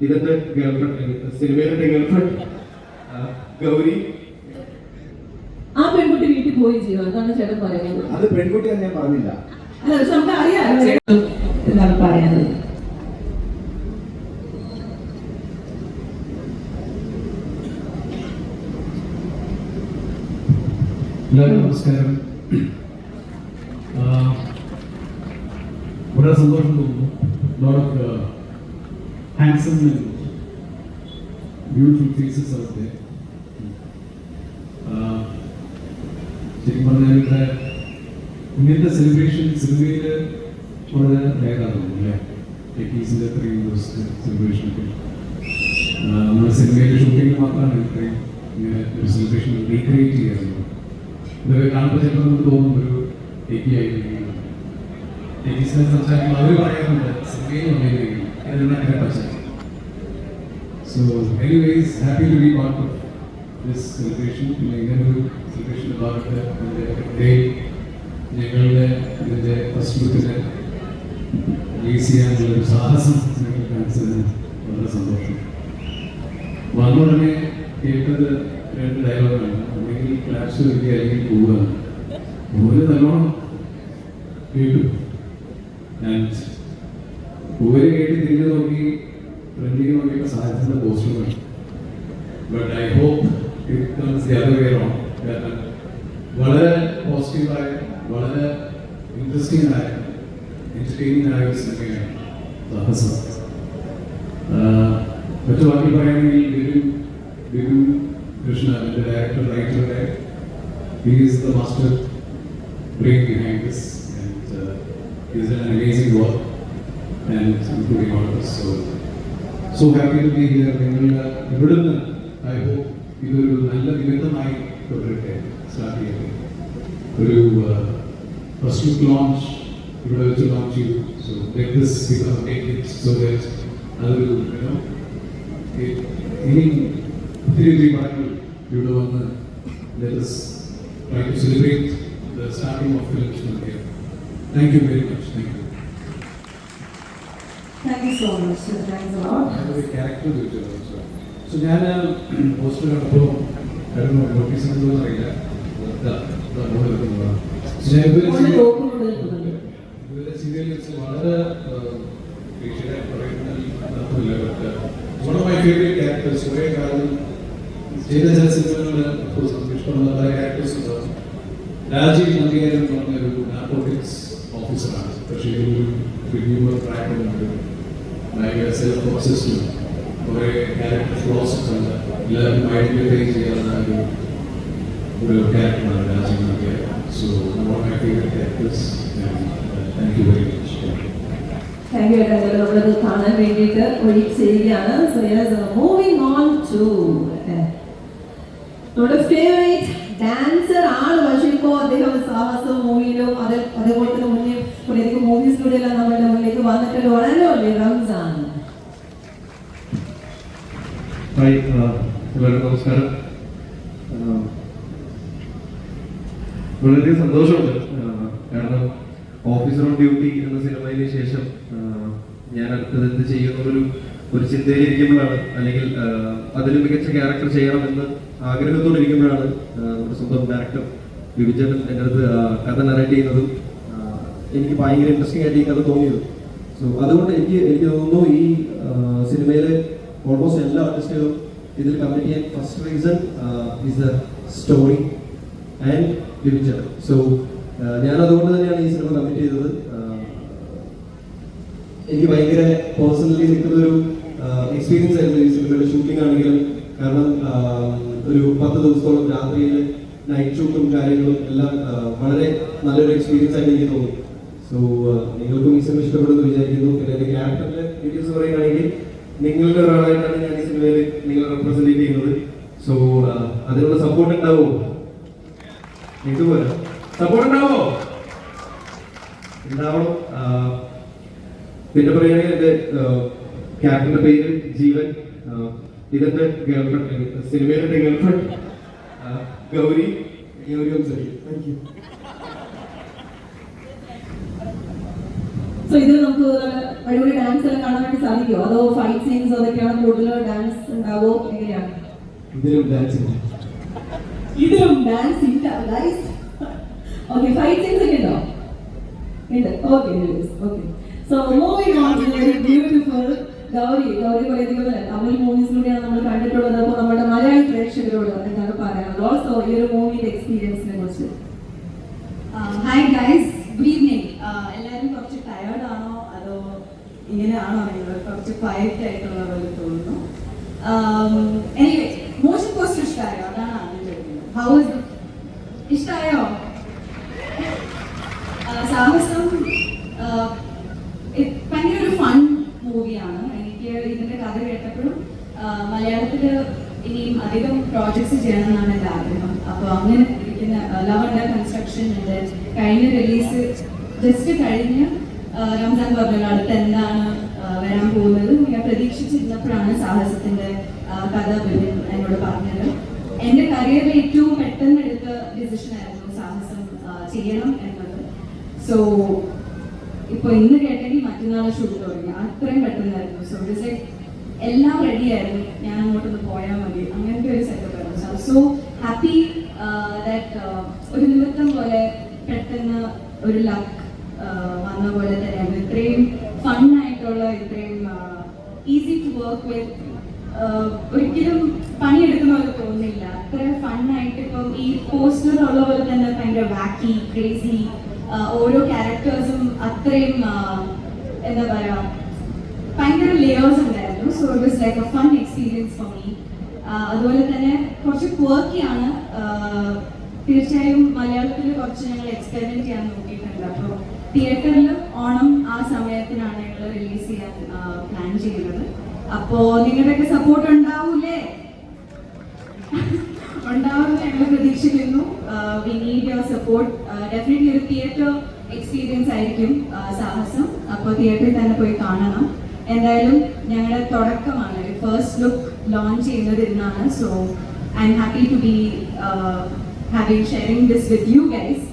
ഇതെന്റെ ഗേൾഫ്രണ്ട്, സിനിമയിലെ ഗേൾഫ്രണ്ട് ഗൗരി. ആ പെൺകുട്ടി വീട്ടിൽ പോയി ചെയ്യും, അതാണ് ചേട്ടൻ പറയുന്നത്. അത് പെൺകുട്ടിയാണ് ഞാൻ പറഞ്ഞില്ല. അല്ല, പക്ഷെ നമുക്ക് അറിയാം എന്താണ് പറയാനുള്ളത്. എല്ലാവർക്കും നമസ്കാരം. വളരെ സന്തോഷം തോന്നുന്നു. Lot of handsome and beautiful faces out there. ശരിക്കും പറഞ്ഞാൽ ഇവിടെ ഇങ്ങനത്തെ സെലിബ്രേഷൻ സിനിമയിൽ വളരെ റെയറാകുന്നു അല്ലേ? ടീച്ചേഴ്സിൻ്റെ 3 ദിവസത്തെ സെലിബ്രേഷനൊക്കെ നമ്മുടെ സിനിമയിലെ ഷൂട്ടിങ്ങിൽ മാത്രമാണ് ഇത്രയും ഇങ്ങനെ ഒരു സെലിബ്രേഷൻ റീക്രിയേറ്റ് ചെയ്യാറുള്ളത്. ഇതൊക്കെ കാണുമ്പോൾ ചിലപ്പോൾ നമുക്ക് തോന്നും ഒരു ടീച്ചേഴ്സിനെ സംസാരിക്കുമ്പോൾ അവർ പറയാറുണ്ട് സിനിമയിൽ വന്നിരിക്കും പക്ഷേ. So anyways happy to be part of this celebration. പിന്നെ ഇങ്ങനൊരു സെലിബ്രേഷൻ്റെ ഭാഗത്ത് ഡേ ഞങ്ങളുടെ ഇതിൻ്റെ ഫസ്റ്റ് ലുക്കിനെ റിലീസ് ചെയ്യാനുള്ളൊരു സാഹസം നിങ്ങൾ കാണിച്ചതിന് വളരെ സന്തോഷം. വന്ന ഉടനെ കേട്ടത് 2 ഡയലോഗാണ്. അല്ലെങ്കിൽ ക്ലാഷ് വരിക അല്ലെങ്കിൽ പോവുകയാണ്. പൂവിന് നല്ലോണം കേട്ടു. പൂവിനെ കേട്ട് തിരിഞ്ഞു നോക്കി ഫ്രണ്ടിലേക്ക് നോക്കിയപ്പോൾ സാഹചര്യത്തിൻ്റെ പോസ്റ്റുകളാണ്. But I hope it comes the other way round. കാരണം വളരെ പോസിറ്റീവായ, വളരെ ഇൻട്രസ്റ്റിംഗ് ആയ, എൻ്റർടൈനിങ് ആയ ഒരു സിനിമയാണ് സാഹസം. മറ്റു ബാക്കി പറയുകയാണെങ്കിൽ Bibu Krishna, the director, writer, he is the master brain behind this, and he has done an amazing work, and including all of us. So happy to be here. Ividunnu, I hope idoru nalla nimithamai തുടരട്ടെ. Start ചെയ്യട്ടെ. ഒരു first look launch ഇവിടെ വെച്ച് launch ചെയ്തു. So let this become a big hit, so that അതൊരു ഇനി ഒത്തിരി പടങ്ങൾ ഇവിടെ വന്ന് let us try to celebrate the starting of films from here. Thank you very much. Thank you. Thank you so much. Thanks a lot. I have a character with you also. So ഞാൻ poster കണ്ടപ്പോൾ notice ഉണ്ടോയെന്ന് അറിയില്ല. ഇതുവരെ serial വെച്ച് വളരെ പറയുന്നില്ല. One of my favorite characters, കുറേ കാലം ചെയ്ത ചില സിനിമകളിൽ ഇഷ്ടമുള്ള പല ക്യാരക്ടേഴ്സ് ഉണ്ടാവും. രാജീവ് നന്ദിയാരൻ എന്ന് പറഞ്ഞൊരു നാർക്കോട്ടിക്സ് ഓഫീസറാണ്. പക്ഷേ ഒരു ഹ്യൂമർ ട്രാക്കുണ്ട്, ഭയങ്കര സെൽഫ് ഒബ്സസ്ഡ്, കുറേ ക്യാരക്ടർ ഫ്ലോസ് ഉണ്ട്. എല്ലാവർക്കും ഐഡന്റിഫൈ ചെയ്യാവുന്ന ഒരു ക്യാരക്ടറാണ് Rajeev Nandiyaran. So one of my favourite characters. Thank you very much. Thank you. നമ്മളത് കാണാൻ വേണ്ടിയിട്ട് വെയിറ്റ് ചെയ്യുകയാണ്. സോ മൂവിങ് ഓൺ ടു നമ്മുടെ ഫേവറേറ്റ് ഡാൻസർ ആണ്. പക്ഷേ ഇപ്പോൾ അദ്ദേഹം സാഹസം മൂവിയിലും അതേപോലെ തന്നെ മുന്നേ കുറേയധികം മൂവീസിലൂടെ എല്ലാം നമ്മളുടെ മുന്നിലേക്ക് വന്നിട്ടുണ്ട്. വളരെ റംസാൻ. ഹായ്, എല്ലാവർക്കും നമസ്കാരം. വളരെ സന്തോഷമുണ്ട്. കാരണം ഓഫീസർ ഓൺ ഡ്യൂട്ടി എന്ന സിനിമയിന് ശേഷം ഞാൻ അടുത്തത് എന്ത് ചെയ്യുന്നൊരു ചിന്തയിലിരിക്കുമ്പോഴാണ്, അല്ലെങ്കിൽ അതിന് മികച്ച ക്യാരക്ടർ ചെയ്യണമെന്ന് ആഗ്രഹത്തോടെ ഇരിക്കുമ്പോഴാണ് നമ്മുടെ സ്വന്തം ഡയറക്ടർ വിവിചേട്ടൻ എൻ്റെ അടുത്ത് കഥ നറേറ്റ് ചെയ്യുന്നതും എനിക്ക് ഭയങ്കര ഇൻട്രസ്റ്റിംഗ് ആയിട്ട് ഈ കഥ തോന്നിയത്. സോ അതുകൊണ്ട് എനിക്ക് തോന്നുന്നു ഈ സിനിമയിലെ ഓൾമോസ്റ്റ് എല്ലാ ആർട്ടിസ്റ്റുകളും ഇതിൽ കമ്മിറ്റ് ചെയ്യാൻ first reason is the story and വിവിചേട്ടൻ. സോ ഞാൻ അതുകൊണ്ട് തന്നെയാണ് ഈ സിനിമ കമ്മിറ്റ് ചെയ്തത്. എനിക്ക് ഭയങ്കര പേഴ്സണലി നിൽക്കുന്നൊരു എക്സ്പീരിയൻസ് ആയിരുന്നു ഈ സിനിമയുടെ ഷൂട്ടിംഗ് ആണെങ്കിലും. കാരണം ഒരു 10 ദിവസത്തോളം രാത്രിയിൽ നൈറ്റ് ഷൂട്ടും കാര്യങ്ങളും എല്ലാം വളരെ നല്ലൊരു എക്സ്പീരിയൻസ് ആയിട്ട് എനിക്ക് തോന്നി. സോ നിങ്ങൾക്കും ഈ സിനിമ ഇഷ്ടപ്പെടുമെന്ന് വിചാരിക്കുന്നു. പിന്നെ എൻ്റെ ക്യാരക്ടറിന്റെ ഡീറ്റെയിൽസ് പറയുകയാണെങ്കിൽ നിങ്ങളുടെ ഒരാളായിട്ടാണ് ഞാൻ ഈ സിനിമയിൽ നിങ്ങളെ റെപ്രസെന്റ് ചെയ്യുന്നത്. സോ അതിനുള്ള സപ്പോർട്ട് ഉണ്ടാവോ? നിങ്ങൾക്ക് പോലെ സപ്പോർട്ട് ഉണ്ടാവോ? ഉണ്ടാവണം. പിന്നെ പറയുകയാണെങ്കിൽ എൻ്റെ ക്യാരക്ടറിന്റെ പേര് ജീവൻ. ഇതെന്റെ ഗേൾഫ്രണ്ട്, സിനിമയിലെ girlfriend Gauri. Thank you. So ഇത് നമുക്ക് അടിപൊളി ഡാൻസ് എല്ലാം കാണാൻ വേണ്ടി സാധിക്കുമോ? അതോ ഫൈറ്റ് സീൻസ് അതൊക്കെയാണ് കൂടുതൽ ഡാൻസ് ഉണ്ടാവോ? എങ്ങനെയാണ്? ഇതിലും ഡാൻസ് ഇല്ല. ഇതിലും ഡാൻസ് ഇല്ല ഗൈസ്. ഓക്കെ, ഫൈറ്റ് സീൻസ് ഒക്കെ ഉണ്ടോ? ഉണ്ട്. Okay okay. So moving on to very beautiful Gauri. കുറേയധികം തമിഴ് മൂവീസിലൂടെയാണ് നമ്മൾ കണ്ടിട്ടുള്ളത്. അപ്പോൾ നമ്മുടെ മലയാളി പ്രേക്ഷകരോട് എന്താണ് പറയാനുള്ളത്? ഓൾസോ ഈ ഒരു മൂവിയുടെ എക്സ്പീരിയൻസിനെ കുറിച്ച്. Hi guys, good evening. എല്ലാവരും കുറച്ച് ടയേർഡ് ആണോ അതോ ഇങ്ങനെയാണോ? നിങ്ങൾ കുറച്ച് ക്വയറ്റ് ആയിട്ടുള്ള പോലെ തോന്നുന്നു. എനിവേ, മോഷൻ പോസ്റ്റർ ഇഷ്ടമായോ? അതാണ് ആദ്യം ചോദിക്കുന്നത്. ഹൗ ഇസ് ഇഷ്ടമായോ? സാഹസം ഭയങ്കര ഒരു ഫൺ മൂവിയാണ്. എനിക്ക് ഇതിന്റെ കഥ കേട്ടപ്പോഴും മലയാളത്തിൽ ഇനിയും അധികം പ്രോജക്ട്സ് ചെയ്യണമെന്നാണ് എൻ്റെ ആഗ്രഹം. അപ്പോൾ അങ്ങനെ ഇരിക്കുന്ന ലവ് അണ്ടർ കൺസ്ട്രക്ഷൻ ഉണ്ട്. കഴിഞ്ഞ റിലീസ് ജസ്റ്റ് കഴിഞ്ഞ് റംസാൻ പറഞ്ഞല്ലോ അടുത്ത് എന്താണ് വരാൻ പോകുന്നത്. ഞാൻ പ്രതീക്ഷിച്ചിരുന്നപ്പോഴാണ് സാഹസത്തിന്റെ കഥ ബിബിൻ എന്നോട് പറഞ്ഞത്. എൻ്റെ കരിയറിൽ ഏറ്റവും പെട്ടെന്ന് എടുത്ത ഡിസിഷൻ ആയിരുന്നു സാഹസം ചെയ്യണം എന്നത്. സോ ഇപ്പൊ ഇന്ന് കേട്ടെങ്കിൽ മറ്റന്നാൾ ഷൂട്ട് തുടങ്ങി. അത്രയും പെട്ടെന്നായിരുന്നു. സോ ഇറ്റ് ലൈക്ക് എല്ലാം റെഡി ആയിരുന്നു. ഞാൻ അങ്ങോട്ടൊന്ന് പോയാൽ മതി, അങ്ങനത്തെ ഒരു സെറ്റപ്പ് ആയിരുന്നു. സോ ഹാപ്പി ദാറ്റ് ഒരു നിമിത്തം പോലെ പെട്ടെന്ന് ഒരു ലക്ക് വന്ന പോലെ തന്നെയായിരുന്നു. ഇത്രയും ഫണ്ണായിട്ടുള്ള, ഇത്രയും ഈസി ടു വർക്ക് വിത്ത്, ഒരിക്കലും പണിയെടുക്കുന്ന പോലെ തോന്നുന്നില്ല. അത്ര ഫണ്ണായിട്ട് ഇപ്പം ഈ പോസ്റ്ററിലുള്ള പോലെ തന്നെ ഭയങ്കര വാക്കി ക്രേസി ഓരോ ക്യാരക്ടേഴ്സും അത്രയും എന്താ പറയാ ഭയങ്കര ലേയേഴ്സ് ഉണ്ടായിരുന്നു. So it was like A fun experience for me. അതുപോലെ തന്നെ കുറച്ച് ക്വർക്കിയാണ്. തീർച്ചയായും മലയാളത്തിൽ കുറച്ച് ഞങ്ങൾ എക്സ്പെരിമെന്റ് ചെയ്യാൻ നോക്കിയിട്ടുണ്ട്. അപ്പോൾ തിയേറ്ററിൽ ഓണം ആ സമയത്തിനാണ് ഞങ്ങൾ റിലീസ് ചെയ്യാൻ പ്ലാൻ ചെയ്യുന്നത്. അപ്പോൾ നിങ്ങളുടെയൊക്കെ സപ്പോർട്ട് ഉണ്ടാവൂലേ? ഉണ്ടാവുമെന്ന് ഞങ്ങൾ പ്രതീക്ഷിക്കുന്നു. We need your support. Definitely ഒരു തിയേറ്റർ എക്സ്പീരിയൻസ് ആയിരിക്കും സാഹസം. അപ്പോൾ തിയേറ്ററിൽ തന്നെ പോയി കാണണം. എന്തായാലും ഞങ്ങളുടെ തുടക്കമാണ്, ഫസ്റ്റ് ലുക്ക് ലോഞ്ച് ചെയ്യുന്നത് ഇന്നാണ്. So I'm happy to be sharing this with you guys.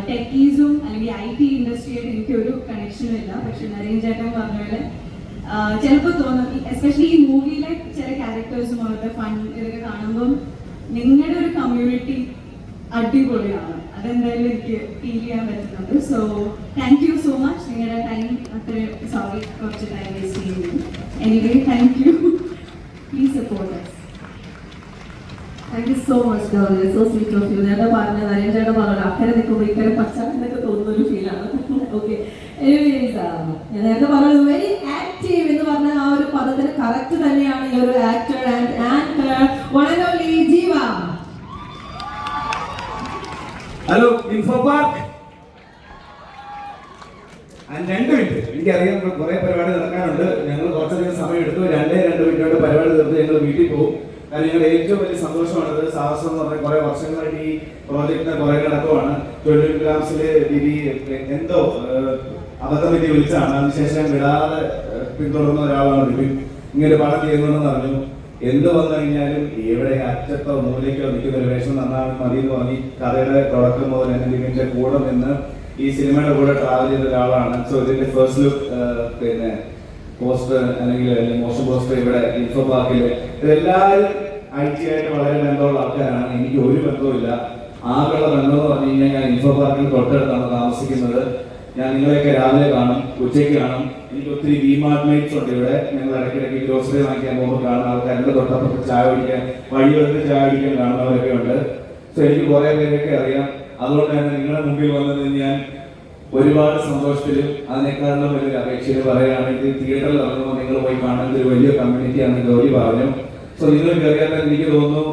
ടെക്കീസും അല്ലെങ്കിൽ IT ഇൻഡസ്ട്രിയായിട്ട് എനിക്കൊരു കണക്ഷനും ഇല്ല. പക്ഷെ നരേൻ ചേട്ടൻ പറഞ്ഞ പോലെ ചിലപ്പോൾ തോന്നും, എസ്പെഷ്യലി ഈ മൂവിയിലെ ചില ക്യാരക്ടേഴ്സും അവരുടെ ഫൺ ഇതൊക്കെ കാണുമ്പം നിങ്ങളുടെ ഒരു കമ്മ്യൂണിറ്റി അടിപൊളിയാണ്. അതെന്തായാലും എനിക്ക് ഫീൽ ചെയ്യാൻ പറ്റുന്നുണ്ട്. So thank you so much. നിങ്ങളുടെ ടൈം അത്ര സോറി കുറച്ച് ടൈം വേസ്റ്റ് ചെയ്യുന്നു. Anyway thank you. Please support us. Thank you so much Gauri. So sweet of you. നേരത്തെ പറഞ്ഞ നരേൻ ചേട്ടൻ പറഞ്ഞല്ലോ, അക്കരെ നിൽക്കുമ്പോൾ ഇക്കരെ പച്ചാന്നൊക്കെ തോന്നുന്ന ഒരു ഫീലാണ്. ഓക്കെ, ഞാൻ നേരത്തെ പറഞ്ഞത് വെരി ആക്റ്റീവ് എന്ന് പറഞ്ഞ ആ ഒരു പദത്തിന് കറക്റ്റ് തന്നെയാണ് ഈ ഒരു actor and anchor one and only Jeeva. Hello Infopark. 2 minute. എനിക്കറിയാം കുറെ പരിപാടി നടക്കാനുണ്ട്. ഞങ്ങൾ കുറച്ചധികം സമയം എടുത്തു. 2 മിനിറ്റോട് പരിപാടി തീർത്ത് ഞങ്ങൾ വീട്ടിൽ പോകും. കാരണം ഞങ്ങളുടെ ഏറ്റവും വലിയ സന്തോഷമാണത്. സാഹസം എന്ന് പറഞ്ഞാൽ കുറെ വർഷങ്ങളായിട്ട് ഈ പ്രോജക്റ്റിനെ കുറെ നടക്കുവാണ്. 20 ഗ്രാംസിൽ ഡിബി എന്തോ അബദ്ധം പറ്റി വിളിച്ചാണ്. അതിനുശേഷം വിടാതെ പിന്തുടർന്ന ഒരാളാണ് ഡിബി. ഇങ്ങനെ പടം ചെയ്യുന്നതെന്ന് പറഞ്ഞു. എന്ത് വന്നു കഴിഞ്ഞാലും എവിടെ അറ്റത്തോ മൂലയ്ക്കോ നിൽക്കുന്ന ഒരു വേഷം നന്നാണ് മതി എന്ന് പറഞ്ഞ് കഥയുടെ തുടക്കം മുതൽ തന്നെ ഡിബിന്റെ കൂടെ നിന്ന് ഈ സിനിമയുടെ കൂടെ ട്രാവൽ ചെയ്ത ഒരാളാണ്. സോ ഇതിന്റെ ഫസ്റ്റ് ലുക്ക് പിന്നെ പോസ്റ്റർ അല്ലെങ്കിൽ മോഷൻ പോസ്റ്റർ ഇവിടെ ഇൻഫോ പാർക്കിൽ ഇതെല്ലാവരും IT ആയിട്ട് വളരെ ബന്ധമുള്ള ആൾക്കാരാണ്. എനിക്ക് ഒരു ബന്ധവുമില്ല. ആകെയുള്ള ബന്ധം എന്ന് പറഞ്ഞു കഴിഞ്ഞാൽ ഞാൻ ഇൻഫോ പാർക്കിൽ തൊട്ടടുത്താണ് താമസിക്കുന്നത്. ഞാൻ നിങ്ങളെയൊക്കെ രാവിലെ കാണും, ഉച്ചയ്ക്ക് കാണും. എനിക്ക് ഒത്തിരി വിമാർട്ട് മേറ്റ്സ് ഉണ്ട് ഇവിടെ. ഞങ്ങൾ ഇടയ്ക്കിടയ്ക്ക് ഗ്രോസറി വാങ്ങിക്കാൻ പോകുമ്പോൾ കാണുന്ന ആൾക്കാരുടെ തൊട്ടപ്പുറത്ത് ചായ കുടിക്കാൻ, വഴിവെടുത്ത് ചായ കുടിക്കാൻ കാണുന്നവരൊക്കെ ഉണ്ട്. സോ എനിക്ക് കുറേ പേരൊക്കെ അറിയാം. അതുകൊണ്ട് തന്നെ നിങ്ങളുടെ മുമ്പിൽ വന്നത് ഞാൻ ഒരുപാട് സന്തോഷത്തിലും അതിനേക്കാളും വലിയൊരു അപേക്ഷയിൽ പറയുകയാണെങ്കിൽ തിയേറ്ററിൽ ഇറങ്ങുമ്പോൾ നിങ്ങൾ പോയി കാണുന്ന ഒരു വലിയ കമ്മ്യൂണിറ്റിയാണ് ഗൗരി പറഞ്ഞു. സോ നിങ്ങൾ കയറിയാൽ എനിക്ക് തോന്നുന്നു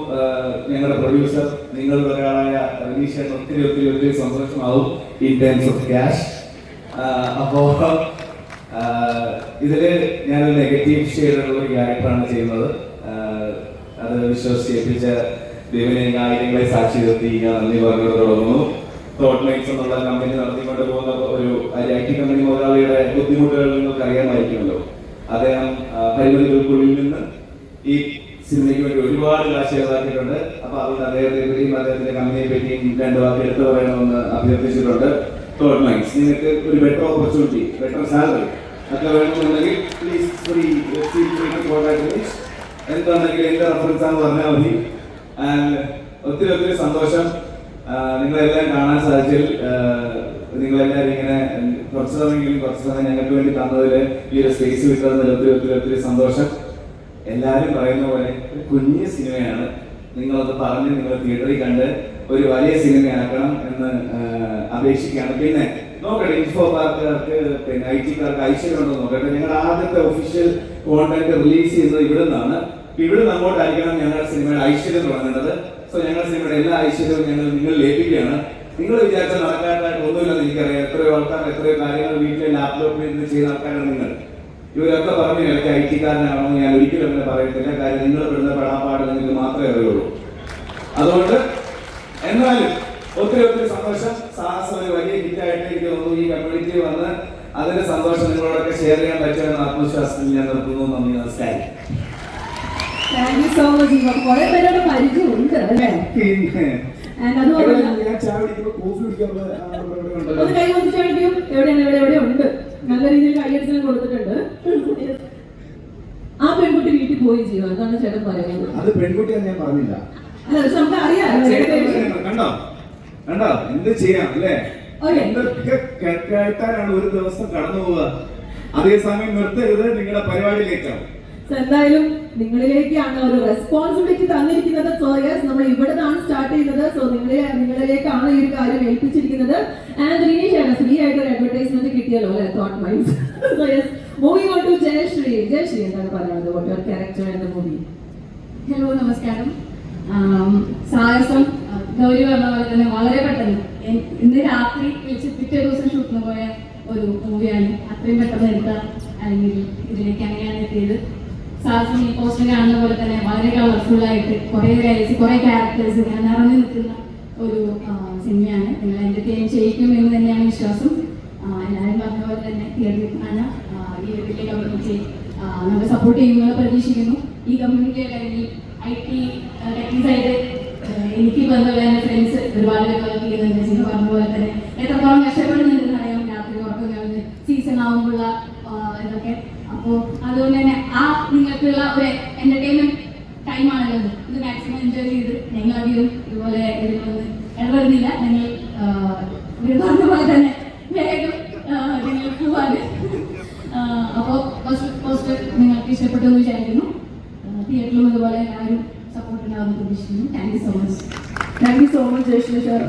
ഞങ്ങളുടെ പ്രൊഡ്യൂസർ നിങ്ങളുടെ ഒരാളായ റനീഷ് ഒത്തിരി ഒത്തിരി ഒത്തിരി സന്തോഷമാവും ഇൻ ടേംസ് ഓഫ് ക്യാഷ്. അപ്പോൾ ഇതില് ഞാനൊരു നെഗറ്റീവ് ഷെയ്ഡുള്ള ഒരു ക്യാരക്ടറാണ് ചെയ്യുന്നത്. അത് വിശ്വസിച്ചേൽപ്പിച്ച ദൈവനെ ആയിരങ്ങളെ സാക്ഷി നിർത്തി ഞാൻ നന്ദി പറഞ്ഞു തുടങ്ങുന്നു. തോട്ട് ലൈൻസ് എന്നുള്ള കമ്പനി നടത്തിക്കൊണ്ട് പോകുന്ന ഒരു IT കമ്പനി മുതലാളിയുടെ ബുദ്ധിമുട്ടുകൾ നിങ്ങൾക്ക് അറിയാമായിരിക്കുമല്ലോ. അദ്ദേഹം പരിമിതികൾക്കുള്ളിൽ നിന്ന് ഈ സിനിമയ്ക്ക് വേണ്ടി ഒരുപാട് കാശ് ചെലവാക്കിയിട്ടുണ്ട്. അപ്പൊ അതുകൊണ്ട് അദ്ദേഹത്തെയും അദ്ദേഹത്തിന്റെ കമ്പനിയെ പറ്റിയും 2 വാക്ക് എടുത്തു പറയണമെന്ന് അഭ്യർത്ഥിച്ചിട്ടുണ്ട്. തോട്ട് ലൈൻസ് നിങ്ങൾക്ക് ഒരു ബെറ്റർ ഓപ്പർച്യൂണിറ്റി, ബെറ്റർ സാലറി ഒക്കെ വേണമെന്നുണ്ടെങ്കിൽ പ്ലീസ് എന്താണെങ്കിലും എൻ്റെ റെഫറൻസ് ആണെന്ന് പറഞ്ഞാൽ മതി. ആൻഡ് ഒത്തിരി സന്തോഷം നിങ്ങളെല്ലാം കാണാൻ സാധിച്ചതിൽ. നിങ്ങളെല്ലാവരും ഇങ്ങനെ കുറച്ച് സമയം ഞങ്ങൾക്ക് വേണ്ടി തന്നതിൽ, ഈ ഒരു സ്പേസ് വിട്ടതിൽ ഒത്തിരി സന്തോഷം. എല്ലാവരും പറയുന്ന പോലെ ഒരു കുഞ്ഞു സിനിമയാണ്. നിങ്ങളത് പറഞ്ഞ് നിങ്ങൾ തിയേറ്ററിൽ കണ്ട് ഒരു വലിയ സിനിമയാക്കണം എന്ന് അപേക്ഷിക്കുകയാണ്. പിന്നെ നോക്കട്ടെ, ഇൻഫോ പാർക്കുകാർക്ക് പിന്നെ IT-കാർക്ക് ഐശ്വര്യം ഉണ്ടോ നോക്കട്ടെ. ഞങ്ങളുടെ ആദ്യത്തെ ഒഫീഷ്യൽ കോണ്ടന്റ് റിലീസ് ചെയ്യുന്നത് ഇവിടെ നിന്നാണ്. ഇവിടുന്ന് അങ്ങോട്ടായിരിക്കണം ഞങ്ങളുടെ സിനിമയുടെ ഐശ്വര്യം തുടങ്ങേണ്ടത്. സോ ഞങ്ങളുടെ സിനിമയുടെ എല്ലാ ഐശ്വര്യവും ഞങ്ങൾ നിങ്ങളിൽ ഏൽപ്പിക്കുകയാണ്. നിങ്ങൾ വിചാരിച്ചാൽ നടക്കാനായിട്ട് ഒന്നുമില്ലെന്ന് എനിക്കറിയാം. എത്രയോ ആൾക്കാർ എത്രയോ കാര്യങ്ങൾ വീട്ടിലെ ലാപ്ടോപ്പിൽ ഇരുന്ന് ചെയ്യുന്ന ആൾക്കാരാണ് നിങ്ങൾ. ഇവരൊക്കെ പറഞ്ഞു എനിക്ക് IT-കാരനാണെന്ന് ഞാൻ ഒരിക്കലും അങ്ങനെ പറയത്തില്ല. കാര്യം നിങ്ങൾ പെടുന്ന പെടാപ്പാട് നിങ്ങൾക്ക് മാത്രമേ അറിയുള്ളൂ. അതുകൊണ്ട് എന്നാലും ഒത്തിരി സന്തോഷം. സാഹസം ഒരു വലിയ ഹിറ്റായിട്ട് എനിക്ക് തോന്നുന്നു. ഈ കമ്മ്യൂണിറ്റി വന്ന് അതിന്റെ സന്തോഷം നിങ്ങളോടൊക്കെ ഷെയർ ചെയ്യാൻ പറ്റുമെന്ന ആത്മവിശ്വാസത്തിൽ ഞാൻ നിർത്തുന്നു. നന്ദി, നമസ്കാരം. Thank you so much. കുറെ പേരുടെ പരിചയമുണ്ട് അല്ലേ? അതുപോലെ ഞാൻ ചായ കുടിക്കുമ്പോൾ കോഫി കുടിക്കാൻ ഒന്ന് കൈ വന്നിട്ട് കാണിക്കും. എവിടെ ഉണ്ട്, നല്ല രീതിയിൽ കൈയടിച്ചാൽ കൊടുത്തിട്ടുണ്ട്. ആ പെൺകുട്ടി വീട്ടിൽ പോയി ചെയ്യും, അതാണ് ചേട്ടൻ പറയുന്നത്. അത് പെൺകുട്ടിയാന്ന് ഞാൻ പറഞ്ഞില്ല. അല്ല, പക്ഷെ നമുക്ക് അറിയാം. കണ്ടോ എന്ത് ചെയ്യാം അല്ലേ? എന്തൊക്കെ കേട്ടാലാണ് ഒരു ദിവസം കടന്നു പോവുക. അതേസമയം നിർത്തരുത്, നിങ്ങളുടെ പരിപാടിയിലേക്കാവും. എന്തായാലും നിങ്ങളിലേക്കാണ് ഒരു റെസ്പോൺസിബിലിറ്റി തന്നിരിക്കുന്നത്. സോ യെസ്, നമ്മൾ ഇവിടെ നിന്നാണ് സ്റ്റാർട്ട് ചെയ്യുന്നത്. സോ നിങ്ങളിലേക്കാണ് ഈ ഒരു കാര്യം ഏൽപ്പിച്ചിരിക്കുന്നത്. ആൻഡ് റിനീഷ് ഫ്രീ ആയിട്ട് ഒരു അഡ്വർടൈസ്മെന്റ് കിട്ടിയല്ലോ അല്ലെ, thought minds. So yes, moving on to Jayashree. Jayashree എന്താണ് പറയുന്നത്? What your character in the movie? Hello, നമസ്കാരം. സാഹസം ഗൗരി പറഞ്ഞ പോലെ തന്നെ വളരെ പെട്ടെന്ന് ഇന്ന് രാത്രി വിളിച്ച് പിറ്റേ ദിവസം ഷൂട്ടിന് പോയ ഒരു മൂവിയാണ്. അത്രയും പെട്ടെന്ന് എടുത്ത അല്ലെങ്കിൽ ഇതിലേക്ക് അങ്ങനെയാണ് എത്തിയത്. സാഹസം ഈ പോസ്റ്റർ കാണുന്ന പോലെ തന്നെ വളരെ കളർഫുൾ ആയിട്ട് കുറെ ക്യാരക്ടേഴ്സ് ഇങ്ങനെ നിറഞ്ഞു നിൽക്കുന്ന ഒരു സിനിമയാണ്. നിങ്ങൾ എന്റർടൈൻ ചെയ്യിക്കും എന്ന് തന്നെയാണ് വിശ്വാസം. എല്ലാവരും പറഞ്ഞ പോലെ തന്നെ തിയേറ്ററിൽ കാണാൻ ഈ വലിയ കമ്മ്യൂണിറ്റി നമ്മൾ സപ്പോർട്ട് ചെയ്യുമെന്ന് പ്രതീക്ഷിക്കുന്നു. ഈ കമ്മ്യൂണിറ്റി അല്ലെങ്കിൽ IT ടെക്നിക് സൈഡ് എനിക്ക് പറഞ്ഞ ഫ്രണ്ട്സ് ഒരുപാട് വർക്ക് ചെയ്യുന്നുണ്ട്. സിനിമ പറഞ്ഞ പോലെ തന്നെ എത്രത്തോളം കഷ്ടപ്പെടുന്നുണ്ടെന്ന് അറിയാം. രാത്രി ഉറക്കം സീസൺ ആകുമ്പോഴുള്ള ഇതൊക്കെ. അപ്പോൾ അതുകൊണ്ട് തന്നെ ആ നിങ്ങൾക്കുള്ള ഒരു എന്റർടൈൻമെന്റ് ടൈമാണല്ലോ ഇത് മാക്സിമം എൻജോയ് ചെയ്ത് ഞങ്ങൾ അധികം ഇതുപോലെ ഇതിലൊന്നും ഇടപെടുന്നില്ല. ഞങ്ങൾ പറഞ്ഞ പോലെ തന്നെ വേഗം ഞങ്ങൾ പോവാണ്. അപ്പോൾ പോസ്റ്റർ നിങ്ങൾക്ക് ഇഷ്ടപ്പെട്ടു എന്ന് വിചാരിക്കുന്നു. തിയേറ്ററിലും അതുപോലെ എല്ലാവരും സപ്പോർട്ട് ഉണ്ടാവുമെന്ന് പ്രതീക്ഷിക്കുന്നു. Thank you so much. Thank you so much Jayashree sir.